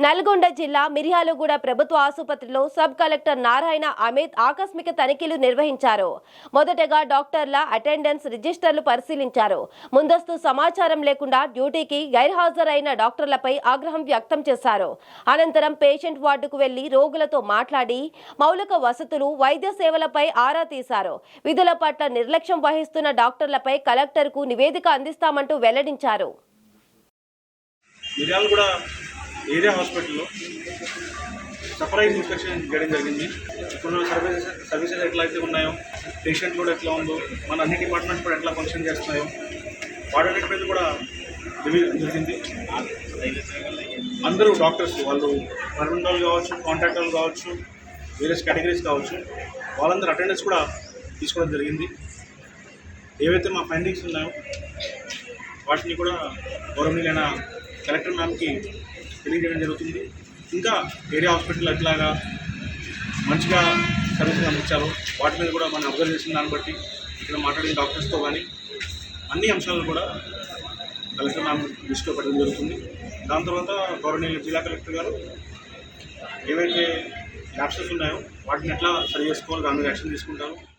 నల్గొండ జిల్లా మిర్యాలగూడ ప్రభుత్వ ఆసుపత్రిలో సబ్ కలెక్టర్ నారాయణ అమిత్ ఆకస్మిక తనిఖీలు నిర్వహించారు. మొదటగా డాక్టర్ల అటెండెన్స్ రిజిస్టర్లు పరిశీలించారు. ముందస్తు సమాచారం లేకుండా డ్యూటీకి గైర్హాజరైన డాక్టర్లపై ఆగ్రహం వ్యక్తం చేశారు. అనంతరం పేషెంట్ వార్డుకు వెళ్లి రోగులతో మాట్లాడి మౌలిక వసతులు, వైద్య సేవలపై ఆరా తీశారు. విధుల పట్ల నిర్లక్ష్యం వహిస్తున్న డాక్టర్లపై కలెక్టర్కు నివేదిక అందిస్తామంటూ వెల్లడించారు. మిర్యాలగూడ ఏరియా హాస్పిటల్లో సర్ప్రైజ్ ఇన్స్పెక్షన్ చేయడం జరిగింది. ఇప్పుడు సర్వీసెస్ ఎట్లా అయితే ఉన్నాయో, పేషెంట్ కూడా ఎట్లా ఉందో, మన అన్ని డిపార్ట్మెంట్స్ కూడా ఎట్లా ఫంక్షన్ చేస్తున్నాయో వాటన్నిటి మీద కూడా రివ్యూ జరిగింది. అందరూ డాక్టర్స్, వాళ్ళు పర్మనెంట్ వాళ్ళు కావచ్చు, కాంట్రాక్ట్ వాళ్ళు కావచ్చు, వేరియస్ కేటగిరీస్ కావచ్చు, వాళ్ళందరూ అటెండెన్స్ కూడా తీసుకోవడం జరిగింది. ఏవైతే మా ఫైండింగ్స్ ఉన్నాయో వాటిని కూడా గౌరవనీయులైన కలెక్టర్ మ్యామ్కి తెలియజేయడం జరుగుతుంది. ఇంకా ఏరియా హాస్పిటల్ ఎట్లాగా మంచిగా సర్వీసెస్ అందించారో వాటి మీద కూడా మనం అబ్జర్వ్ చేసిన దాన్ని బట్టి ఇక్కడ మాట్లాడిన డాక్టర్స్తో కానీ అన్ని అంశాలను కూడా కలెక్టర్ మ్యామ్ దృష్టిలో పెట్టడం జరుగుతుంది. దాని తర్వాత గౌరవనీయులు జిల్లా కలెక్టర్ గారు ఏవైతే ల్యాబ్సెస్ ఉన్నాయో వాటిని ఎట్లా సరి చేసుకోవాలి, దాని మీద యాక్షన్ తీసుకుంటారు.